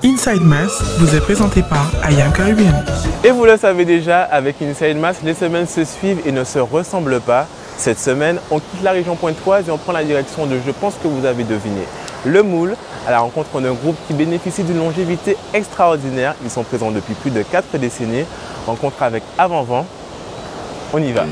Inside Mass vous est présenté par IAM Caribbean. Et vous le savez déjà, avec Inside Mass, les semaines se suivent et ne se ressemblent pas. Cette semaine, on quitte la région pointoise et on prend la direction de, je pense que vous avez deviné, le Moule, à la rencontre d'un groupe qui bénéficie d'une longévité extraordinaire. Ils sont présents depuis plus de 4 décennies. Rencontre avec Avant-Vent. On y va.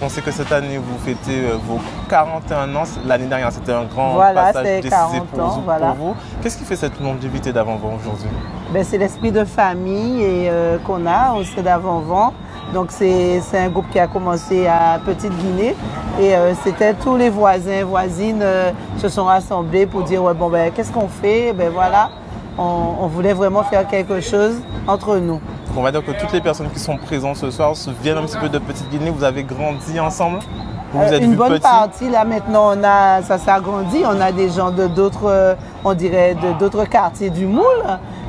On sait que cette année, vous fêtez vos 41 ans. L'année dernière, c'était un grand passage décisif pour vous. Qu'est-ce qui fait cette longévité d'Avant-Vent aujourd'hui? C'est l'esprit de famille qu'on a au sein d'Avant-Vent. Donc, c'est un groupe qui a commencé à Petite-Guinée. Et c'était tous les voisins, voisines se sont rassemblés pour dire ouais, bon, qu'est-ce qu'on fait? Voilà, on voulait vraiment faire quelque chose entre nous. On va dire que toutes les personnes qui sont présentes ce soir viennent un petit peu de Petite-Guinée. Vous avez grandi ensemble? Vous êtes une bonne petit. partie, là maintenant, ça s'est agrandi. On a des gens de d'autres, on dirait, d'autres quartiers du Moule,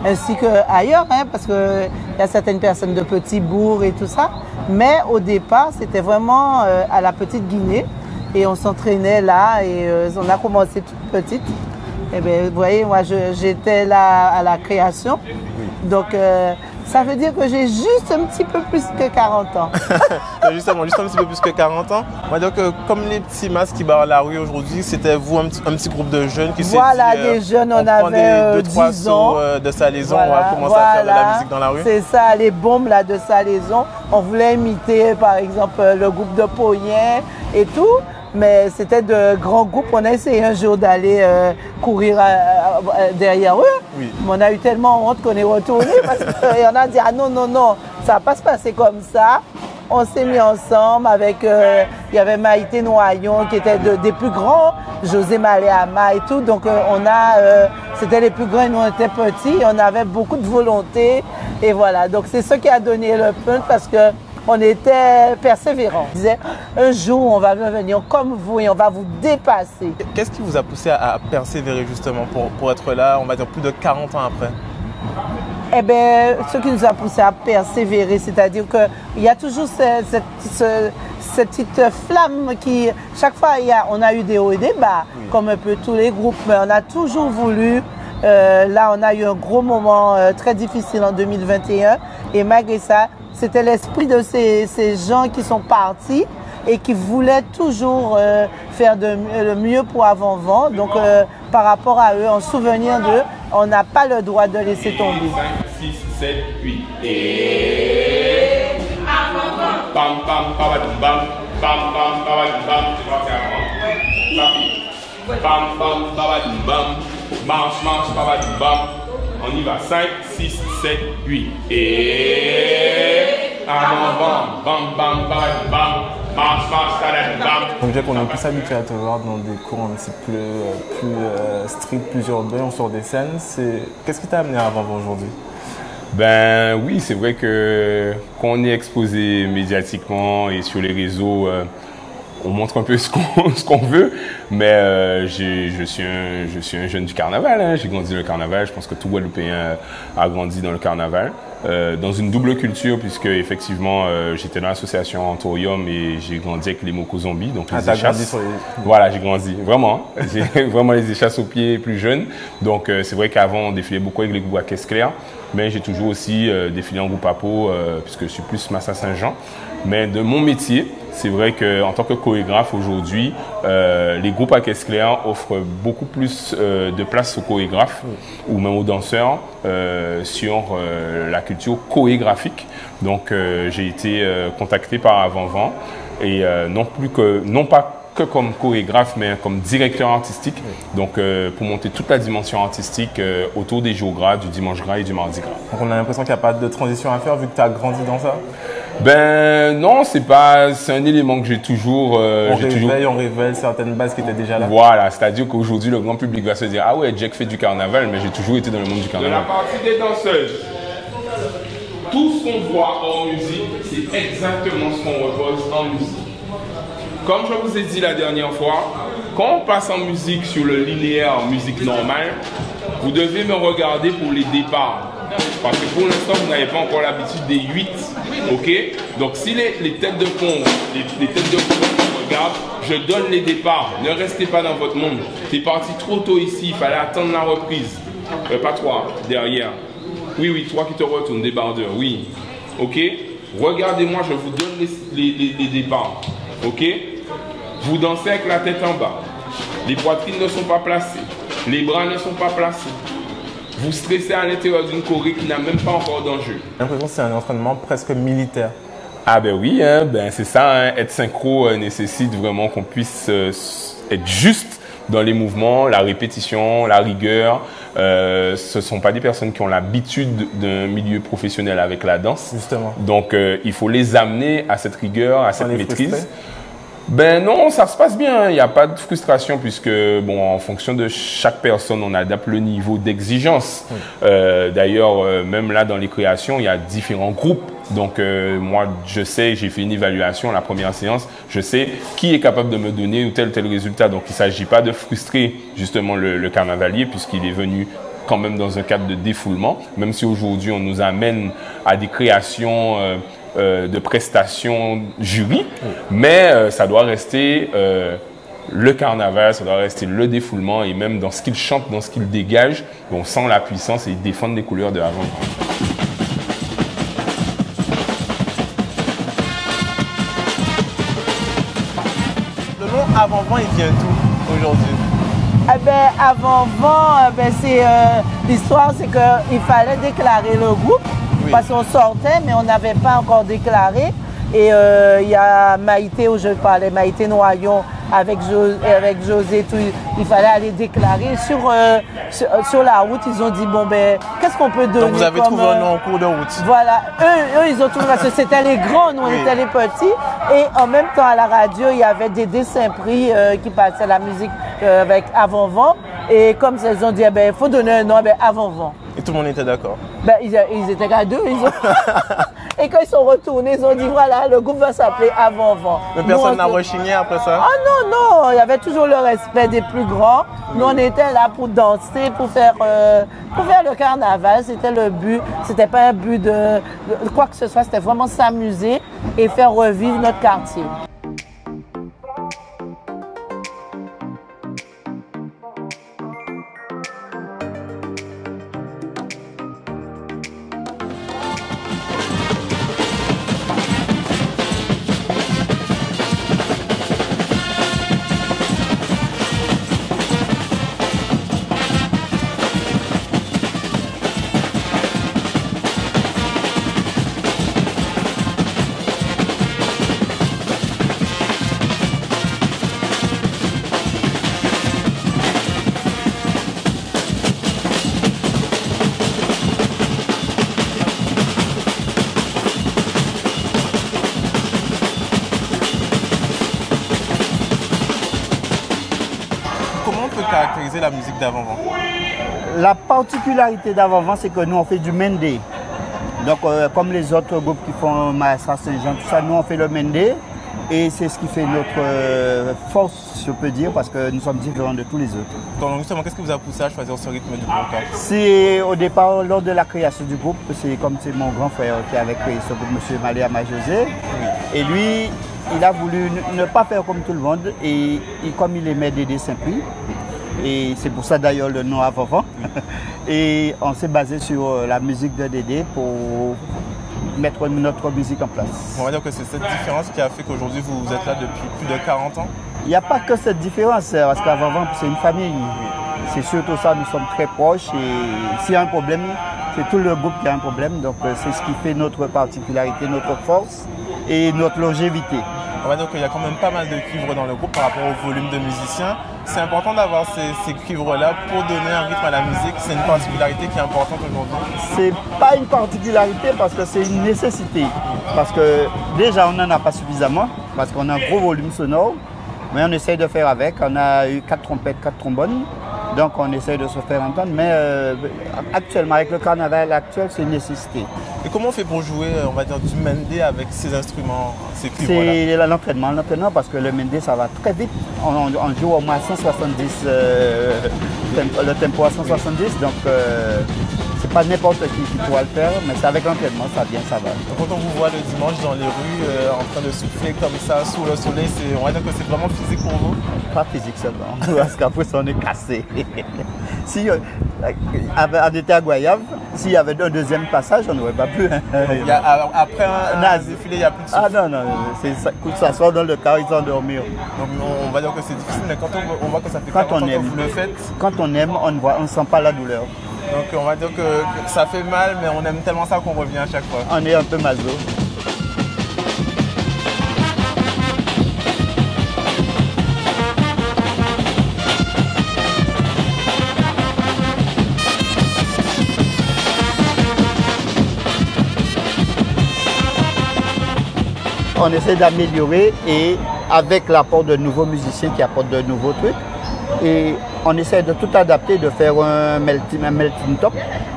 ainsi qu'ailleurs, parce qu'il y a certaines personnes de Petit-Bourg et tout ça. Mais au départ, c'était vraiment à la Petite-Guinée. Et on s'entraînait là et on a commencé toute petite. Et vous voyez, moi, j'étais là à la création. Donc, ça veut dire que j'ai juste un petit peu plus que 40 ans. Justement, juste un petit peu plus que 40 ans. On va dire que comme les petits masses qui barrent la rue aujourd'hui, c'était vous, un petit groupe de jeunes qui s'est dit... Voilà, des jeunes, on avait 10 ans. De salaison, on va commencer à faire de la musique dans la rue. C'est ça, les bombes là, de salaison. On voulait imiter, par exemple, le groupe de Poyen et tout. Mais c'était de grands groupes. On a essayé un jour d'aller courir derrière eux. Oui. Mais on a eu tellement honte qu'on est retourné parce qu'on a dit ah non, non, non, ça va pas se passer comme ça. On s'est mis ensemble avec, il y avait Maïté Noyon qui était des plus grands, José Maléama et tout. Donc c'était les plus grands et nous on était petits. Et on avait beaucoup de volonté et voilà. Donc c'est ça qui a donné le punch parce que on était persévérants. On disait, un jour, on va revenir comme vous et on va vous dépasser. Qu'est-ce qui vous a poussé à persévérer justement pour être là, on va dire plus de 40 ans après? Ce qui nous a poussé à persévérer, c'est-à-dire qu'il y a toujours cette petite flamme qui, chaque fois, on a eu des hauts et des bas, comme un peu tous les groupes, mais on a toujours voulu. Là, on a eu un gros moment très difficile en 2021 et malgré ça, c'était l'esprit de ces gens qui sont partis et qui voulaient toujours faire le mieux pour Avant-Vent. Donc, par rapport à eux, en souvenir d'eux, on n'a pas le droit de laisser tomber. 5, 6, 7, 8. Et Avant-Vent. Bam, bam, babadoum, bam. Bam, bam, babadoum, bam. C'est parti avant. Ça fait. Bam, bam, babadoum, bam. Marche, marche, babadoum, bam. On y va. 5, 6, 7, 8. Et Avant-Vent. Bam, bam, babadoum, bam. Marche, marche, babadoum, bam. Donc, Jack, on est plus habitué à te voir dans des cours un petit peu plus stricts, plus urbains, sur des scènes. Qu'est-ce qui t'a amené à Avant-Vent aujourd'hui? Oui, c'est vrai que quand on est exposé médiatiquement et sur les réseaux, on montre un peu ce qu'on veut, mais je suis un jeune du carnaval, j'ai grandi dans le carnaval, je pense que tout Guadeloupéen a grandi dans le carnaval, dans une double culture puisque effectivement j'étais dans l'association Anthorium et j'ai grandi avec les Moko Zombies, donc les échasses. Voilà, j'ai grandi, vraiment, j'ai vraiment les échasses aux pieds plus jeunes, donc c'est vrai qu'avant on défilait beaucoup avec les groupes à Caisse Claire, mais j'ai toujours aussi défilé en groupe à peau puisque je suis plus Massa Saint-Jean. Mais de mon métier, c'est vrai qu'en tant que chorégraphe aujourd'hui, les groupes à Caisse Claire offrent beaucoup plus de place aux chorégraphes ou même aux danseurs sur la culture chorégraphique. Donc j'ai été contacté par Avant-Vent et non pas que comme chorégraphe, mais comme directeur artistique. Donc, pour monter toute la dimension artistique autour des jours gras, du dimanche gras et du mardi gras. Donc on a l'impression qu'il n'y a pas de transition à faire vu que tu as grandi dans ça. Ben non, c'est un élément que j'ai toujours. On révèle certaines bases qui étaient déjà là. Voilà, c'est-à-dire qu'aujourd'hui le grand public va se dire ah ouais, Jack fait du carnaval, mais j'ai toujours été dans le monde du carnaval. De la partie des danseuses, tout ce qu'on voit en musique, c'est exactement ce qu'on repose en musique. Comme je vous ai dit la dernière fois, quand on passe en musique sur le linéaire musique normale, vous devez me regarder pour les départs. Parce que pour l'instant, vous n'avez pas encore l'habitude des 8. Ok? Donc si les têtes de pont, les têtes de pont regardent, je donne les départs. Ne restez pas dans votre monde. T'es parti trop tôt ici, il fallait attendre la reprise. Pas toi, derrière. Oui, toi qui te retournes, débardeur, oui. Ok? Regardez-moi, je vous donne les départs. Ok? Vous dansez avec la tête en bas. Les poitrines ne sont pas placées. Les bras ne sont pas placés. Vous stressez à l'intérieur d'une choré qui n'a même pas encore d'enjeu. J'ai l'impression que c'est un entraînement presque militaire. Ah ben oui, hein, ben c'est ça, hein, être synchro nécessite vraiment qu'on puisse être juste dans les mouvements, la répétition, la rigueur. Ce ne sont pas des personnes qui ont l'habitude d'un milieu professionnel avec la danse. Justement. Donc il faut les amener à cette rigueur, à cette maîtrise. Ben non, ça se passe bien, il n'y a pas de frustration puisque, bon, en fonction de chaque personne, on adapte le niveau d'exigence. Oui. D'ailleurs, même là, dans les créations, il y a différents groupes. Donc, moi, je sais, j'ai fait une évaluation, la première séance, je sais qui est capable de me donner tel résultat. Donc, il ne s'agit pas de frustrer, justement, le carnavalier puisqu'il est venu quand même dans un cadre de défoulement, même si aujourd'hui, on nous amène à des créations de prestations jury, mais ça doit rester le carnaval, ça doit rester le défoulement et même dans ce qu'il chante, dans ce qu'il dégage, on sent la puissance et défendre les couleurs de avant. Le nom avant-vent, il vient d'où aujourd'hui? Eh ben, avant-vent, c'est l'histoire, c'est qu'il fallait déclarer le groupe. Oui. Parce qu'on sortait, mais on n'avait pas encore déclaré. Et il y a Maïté, où je parlais, Maïté Noyon, avec José, tout, il fallait aller déclarer. Sur la route, ils ont dit, bon, ben, qu'est-ce qu'on peut donner? Donc vous avez trouvé un nom en cours de route? Voilà, eux, ils ont trouvé, parce que c'était les grands, nous, on était les petits. Et en même temps, à la radio, il y avait des dessins pris qui passaient la musique avec Avant-Vent. Et comme ça, ils ont dit, eh ben, il faut donner un nom, ben, Avant-Vent. Et tout le monde était d'accord? Ben, ils étaient qu'à deux. Et quand ils sont retournés, ils ont dit, voilà, le groupe va s'appeler Avant-Vent. Mais personne n'a rechigné après ça? Ah non, il y avait toujours le respect des plus grands. Nous, on était là pour danser, pour faire le carnaval. C'était le but. C'était pas un but de quoi que ce soit. C'était vraiment s'amuser et faire revivre notre quartier. Caractériser la musique d'avant-vent? La particularité d'avant-vent, c'est que nous, on fait du mendé. Donc, comme les autres groupes qui font Maestra Saint-Jean, tout ça, nous, on fait le mendé. Et c'est ce qui fait notre force, je peux dire, parce que nous sommes différents de tous les autres. Donc, justement, qu'est-ce qui vous a poussé à choisir ce rythme du blocage? C'est au départ, lors de la création du groupe, c'est mon grand frère qui avait créé ce groupe, M. Maléama José. Oui. Et lui, il a voulu ne pas faire comme tout le monde. Et comme il aimait Dédé Saint-Prix, et c'est pour ça d'ailleurs le nom Avant-Vent. Et on s'est basé sur la musique de Dédé pour mettre notre musique en place. On va dire que c'est cette différence qui a fait qu'aujourd'hui vous êtes là depuis plus de 40 ans? Il n'y a pas que cette différence, parce qu'Avant-Vent, c'est une famille. C'est surtout ça, nous sommes très proches et s'il y a un problème, c'est tout le groupe qui a un problème. Donc c'est ce qui fait notre particularité, notre force et notre longévité. On va dire qu'il y a quand même pas mal de cuivres dans le groupe par rapport au volume de musiciens. C'est important d'avoir ces cuivres-là pour donner un rythme à la musique. C'est une particularité qui est importante aujourd'hui. C'est pas une particularité parce que c'est une nécessité. Parce que déjà, on n'en a pas suffisamment, parce qu'on a un gros volume sonore. Mais on essaye de faire avec. On a eu 4 trompettes, 4 trombones. Donc on essaye de se faire entendre. Mais actuellement, avec le carnaval actuel, c'est une nécessité. Et comment on fait pour jouer, on va dire, du mendé avec ces instruments, ces cuivres-là? C'est l'entraînement, parce que le mendé, ça va très vite. On joue au moins à 170, le tempo à 170. Donc c'est pas n'importe qui pourra le faire, mais c'est avec l'entraînement, ça vient, ça va. Quand on vous voit le dimanche dans les rues en train de souffler comme ça sous le soleil, on va dire que c'est vraiment physique pour vous? Pas physique seulement, parce qu'après ça on est cassé. Si on était à Goyave, s'il y avait un deuxième passage, on n'aurait pas pu. Après un défilé, il n'y a plus de souffle. Ah non, c'est ça, que ça soit dans le car, ils s'endormirent. Donc on va dire que c'est difficile, mais quand on voit que ça fait 40 ans que vous le faites. Quand on aime, on ne sent pas la douleur. Donc on va dire que ça fait mal, mais on aime tellement ça qu'on revient à chaque fois. On est un peu maso. On essaie d'améliorer et avec l'apport de nouveaux musiciens qui apportent de nouveaux trucs. Et on essaie de tout adapter, de faire un melting top.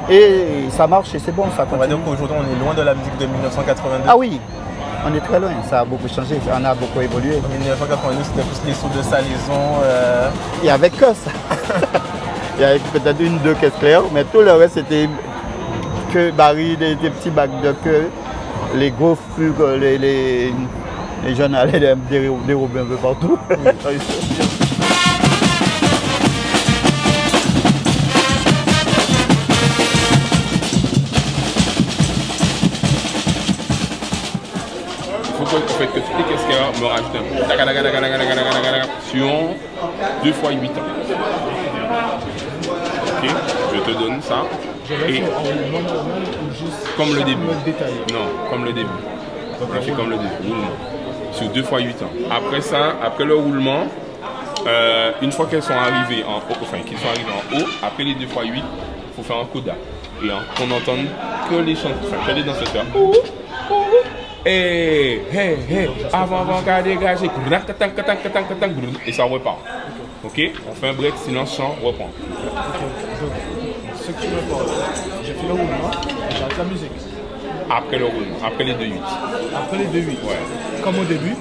Et ça marche et c'est bon, ça continue. On va dire qu'aujourd'hui on est loin de la musique de 1982. Ah oui, on est très loin, ça a beaucoup changé, on a beaucoup évolué. En 1982 c'était plus les sauts de salaison. Il y avait que ça. Il y avait peut-être une, deux caisses claires, mais tout le reste c'était que barils, des petits bacs de queue, les gros fugues, les jeunes allaient dérober un peu partout. Il faut que toutes les caisses me rajoutent un peu. Sur 2 x 8 ans. Ok, je te donne ça. Et comme le début. Non, comme le début. On fait comme le début, roulement. Sur 2 x 8 ans. Après ça, après le roulement, une fois qu'elles sont arrivées en haut, enfin qu'ils sont arrivés en haut, après les 2 x 8, il faut faire un coda. Et qu'on n'entende que les chanteurs, enfin que les danseurs. Et avant, qu'à dégager, et ça repart. Ok, on fait un break, silence, chant, reprend. Ce que tu me parles, j'ai fait le roulement, j'arrête la musique. Après le roulement, après les 2-8. Après les 2-8. Ouais. Comme au début,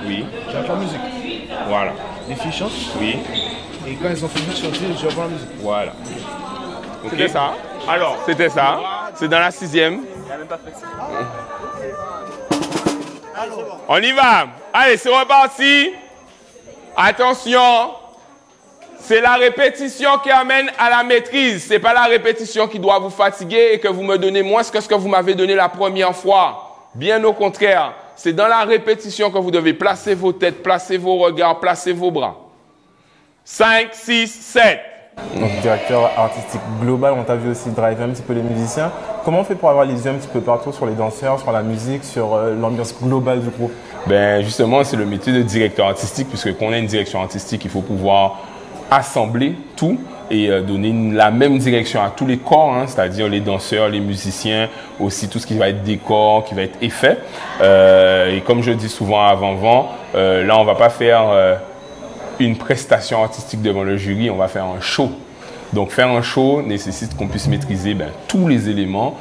oui. j'arrête la musique. Voilà. Les filles chantent. Oui. Et quand elles ont fini de chanter, je reprends la musique. Voilà. Okay. C'était ça. Alors, c'était ça. C'est dans la 6e. On y va. Allez, c'est reparti. Attention. C'est la répétition qui amène à la maîtrise. Ce n'est pas la répétition qui doit vous fatiguer et que vous me donnez moins que ce que vous m'avez donné la première fois. Bien au contraire. C'est dans la répétition que vous devez placer vos têtes, placer vos regards, placer vos bras. 5, 6, 7. Donc directeur artistique global, on t'a vu aussi driver un petit peu les musiciens. Comment on fait pour avoir les yeux un petit peu partout sur les danseurs, sur la musique, sur l'ambiance globale du groupe? Ben justement, c'est le métier de directeur artistique, puisque quand on a une direction artistique, il faut pouvoir assembler tout et donner la même direction à tous les corps, hein, c'est-à-dire les danseurs, les musiciens, aussi tout ce qui va être décor, qui va être effet. Et comme je dis souvent avant-vent, là on ne va pas faire une prestation artistique devant le jury, on va faire un show. Donc faire un show nécessite qu'on puisse maîtriser tous les éléments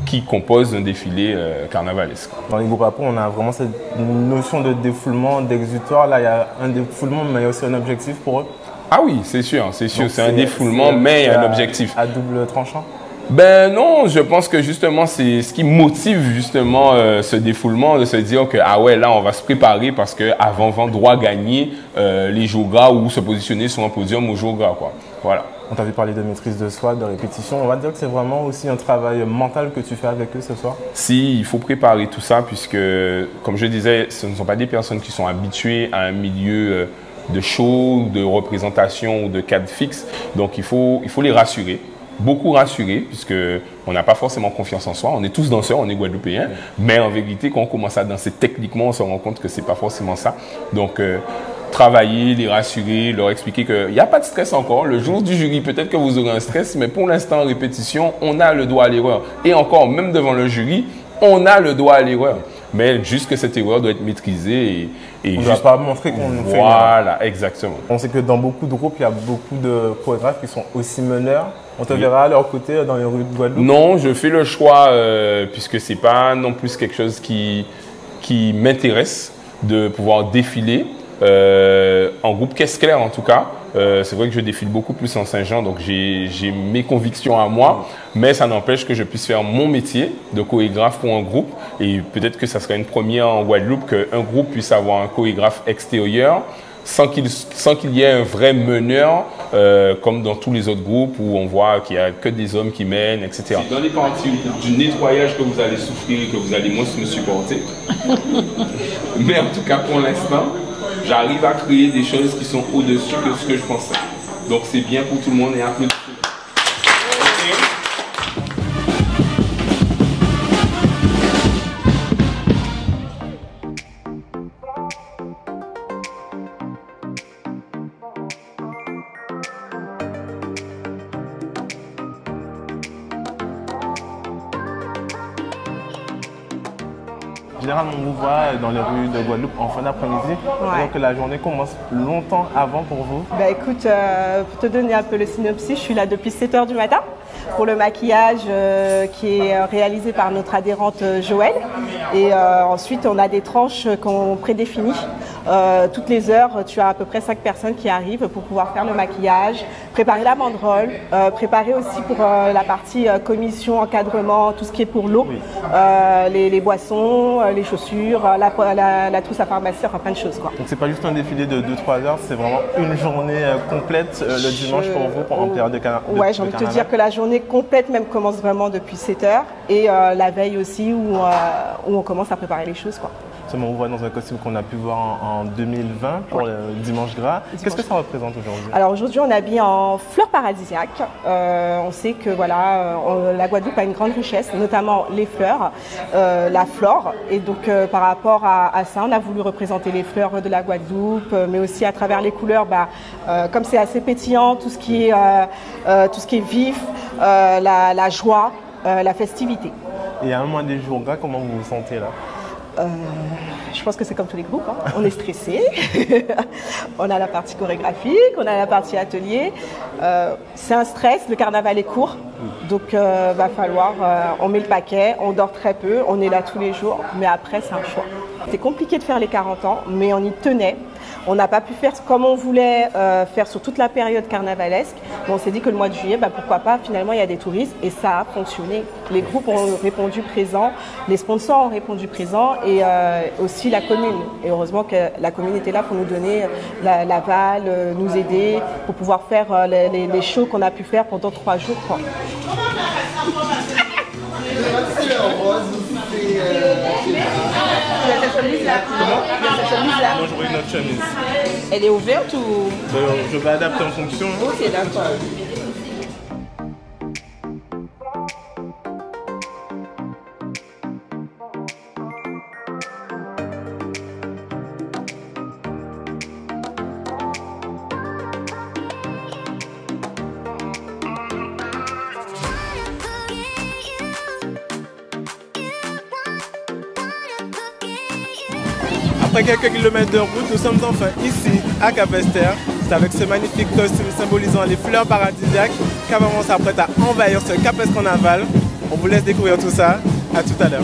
qui composent un défilé carnavalesque. Dans les groupes après, on a vraiment cette notion de défoulement, d'exutoire. Là, il y a un défoulement, mais il y a aussi un objectif pour eux. Ah oui, c'est sûr, c'est un défoulement, mais il y a un objectif. À double tranchant? Ben non, je pense que justement c'est ce qui motive justement ce défoulement, de se dire que ah ouais là on va se préparer parce que avant doit gagner les jours gras ou se positionner sur un podium aux jours gras quoi. Voilà. On t'avait parlé de maîtrise de soi, de répétition. On va dire que c'est vraiment aussi un travail mental que tu fais avec eux ce soir? Si, il faut préparer tout ça puisque comme je disais, ce ne sont pas des personnes qui sont habituées à un milieu de show, de représentation ou de cadre fixe. Donc il faut les rassurer. beaucoup rassuré, puisqu'on n'a pas forcément confiance en soi. On est tous danseurs, on est guadeloupéens, mais en vérité, quand on commence à danser techniquement, on se rend compte que c'est pas forcément ça. Donc, travailler, les rassurer, leur expliquer qu'il n'y a pas de stress encore. Le jour du jury, peut-être que vous aurez un stress, mais pour l'instant, en répétition, on a le droit à l'erreur. Et encore, même devant le jury, on a le droit à l'erreur. Mais juste que cette erreur doit être maîtrisée et on ne doit pas montrer qu'on fait. Voilà, exactement. On sait que dans beaucoup de groupes, il y a beaucoup de chorégraphes qui sont aussi meneurs. On te verra à leur côté dans les rues de Guadeloupe? Non, je fais le choix, puisque ce n'est pas non plus quelque chose qui m'intéresse de pouvoir défiler. En groupe Caisse Claire en tout cas, c'est vrai que je défile beaucoup plus en Saint-Jean, donc j'ai mes convictions à moi, mais ça n'empêche que je puisse faire mon métier de chorégraphe pour un groupe, et peut-être que ça serait une première en Guadeloupe qu'un groupe puisse avoir un chorégraphe extérieur sans qu'il y ait un vrai meneur, comme dans tous les autres groupes où on voit qu'il n'y a que des hommes qui mènent, etc. C'est dans les parties du nettoyage que vous allez souffrir et que vous allez moins me supporter. Mais en tout cas, pour l'instant, j'arrive à créer des choses qui sont au-dessus de ce que je pensais. Donc c'est bien pour tout le monde et applaudissez. Généralement, on vous voit dans les rues de Guadeloupe en fin d'après-midi, alors que la journée commence longtemps avant pour vous. Bah écoute, pour te donner un peu le synopsis, je suis là depuis 7 h du matin pour le maquillage qui est réalisé par notre adhérente Joël. Et ensuite, on a des tranches qu'on prédéfinit. Toutes les heures, tu as à peu près 5 personnes qui arrivent pour pouvoir faire le maquillage, préparer la banderole, préparer aussi pour la partie commission, encadrement, tout ce qui est pour l'eau, les boissons, les chaussures, la trousse à pharmacie, enfin plein de choses, quoi. Donc c'est pas juste un défilé de 2-3 heures, c'est vraiment une journée complète le dimanche pour vous en période de carnaval. Ouais, j'ai envie de te dire que la journée complète même commence vraiment depuis 7 h et la veille aussi où on commence à préparer les choses, quoi. On vous voit dans un costume qu'on a pu voir en 2020 pour le Dimanche Gras. Qu'est-ce que ça représente aujourd'hui? Alors aujourd'hui, on est habillé en fleurs paradisiaques. On sait que voilà, la Guadeloupe a une grande richesse, notamment les fleurs, la flore. Et donc par rapport à ça, on a voulu représenter les fleurs de la Guadeloupe, mais aussi à travers les couleurs, comme c'est assez pétillant, tout ce qui est vif, la joie, la festivité. Et à un mois des jours gras, comment vous vous sentez là? Je pense que c'est comme tous les groupes, hein. On est stressé, on a la partie chorégraphique, on a la partie atelier. C'est un stress, le carnaval est court, donc va falloir, on met le paquet, on dort très peu, on est là tous les jours, mais après c'est un choix. C'était compliqué de faire les 40 ans, mais on y tenait. On n'a pas pu faire comme on voulait faire sur toute la période carnavalesque. Mais on s'est dit que le mois de juillet, pourquoi pas, finalement il y a des touristes et ça a fonctionné. Les groupes ont répondu présent, les sponsors ont répondu présent et aussi la commune. Et heureusement que la commune était là pour nous donner l'aval, nous aider pour pouvoir faire les shows qu'on a pu faire pendant 3 jours, quoi. Moi, j'aurais une autre chemise. Elle est ouverte ou... Je vais adapter en fonction. Ok, d'accord. Après quelques kilomètres de route, nous sommes enfin ici, à Cap-Esther. C'est avec ce magnifique costume symbolisant les fleurs paradisiaques qu'Amaman s'apprête à envahir ce Cap-Esther Carnaval. On vous laisse découvrir tout ça. À tout à l'heure.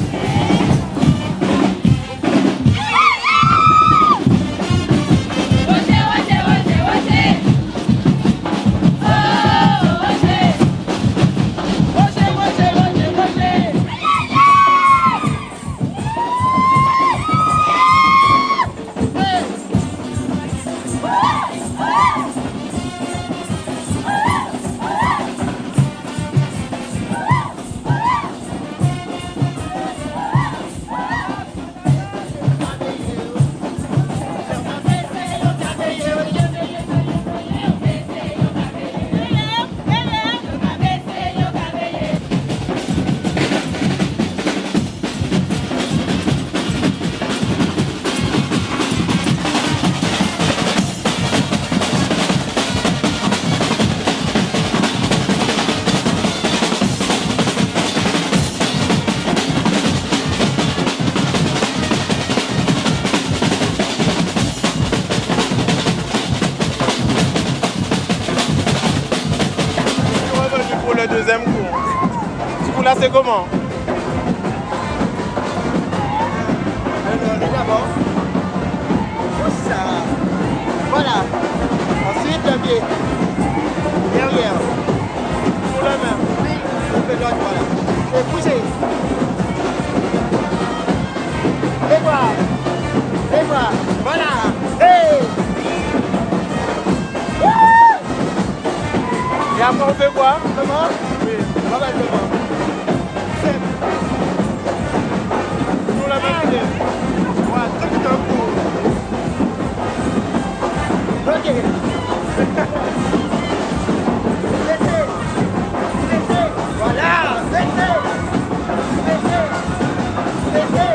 c'est comment? D'abord, ça. Voilà. Ensuite, le pied. Derrière. Pour la main. On fait l'autre, voilà. Et poussez. Les bras. Les bras. Voilà. Hey! Et après on fait quoi? Comment? Oui. Voilà, comment? Toujours la même idée. Voilà, tout un coup. Ok. Laissez. Laissez. Voilà. Laissez. Laissez. Laissez.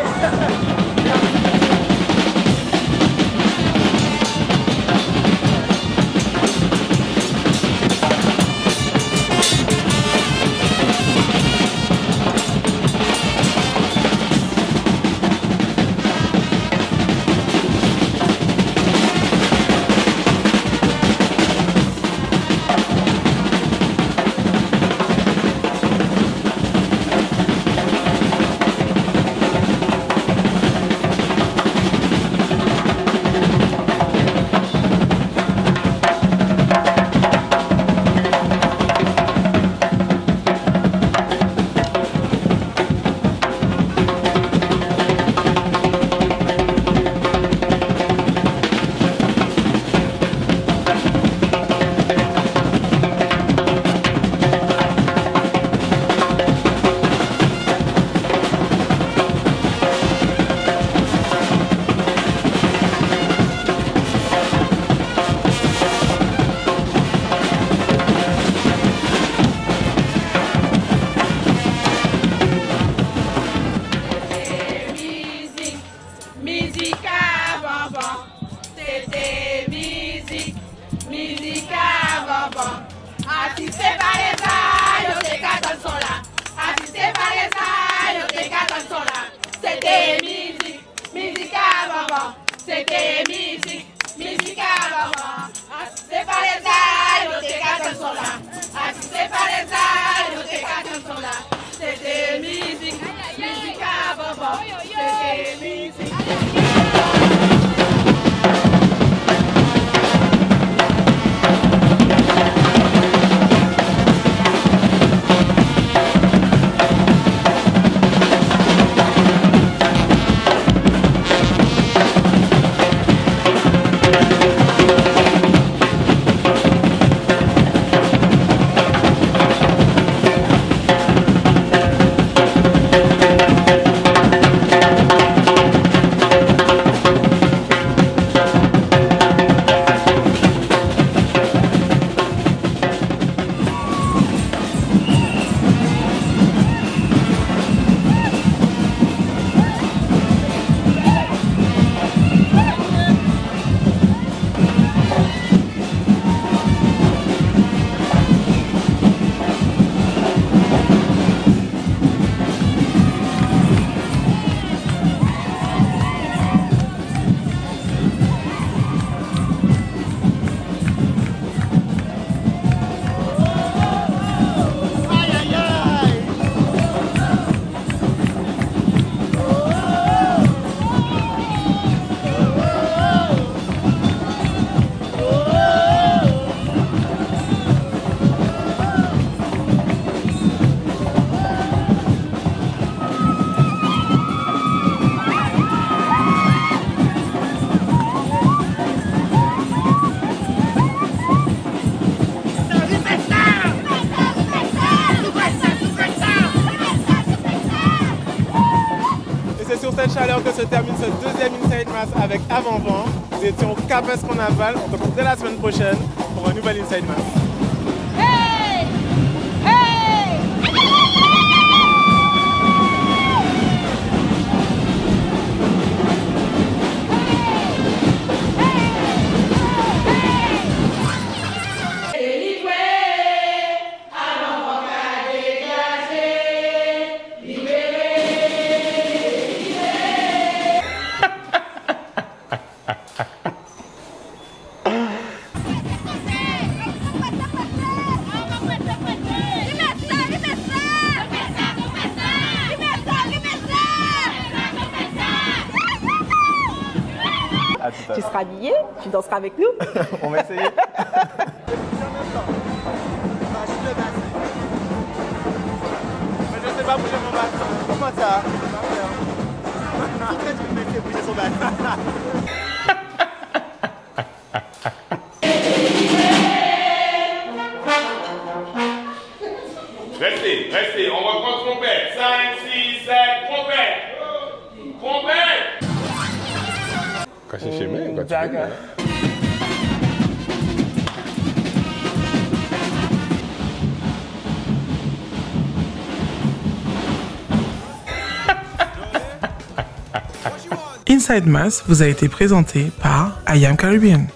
cette chaleur que se termine ce deuxième Inside Mass avec Avant-Vent. Nous étions au Cap Escondaval. On se retrouve dès la semaine prochaine pour un nouvel Inside Mass. Tu seras habillé, tu danseras avec nous. On va essayer. Mais je sais pas bouger mon bassin. Comment ça? Qui est-ce qui me fait bouger son bassin? Restez, on reprend trompette. 5, 6, 7, trompette. Caché chez moi, D'accord. Inside Mass vous a été présenté par I Am Caribbean.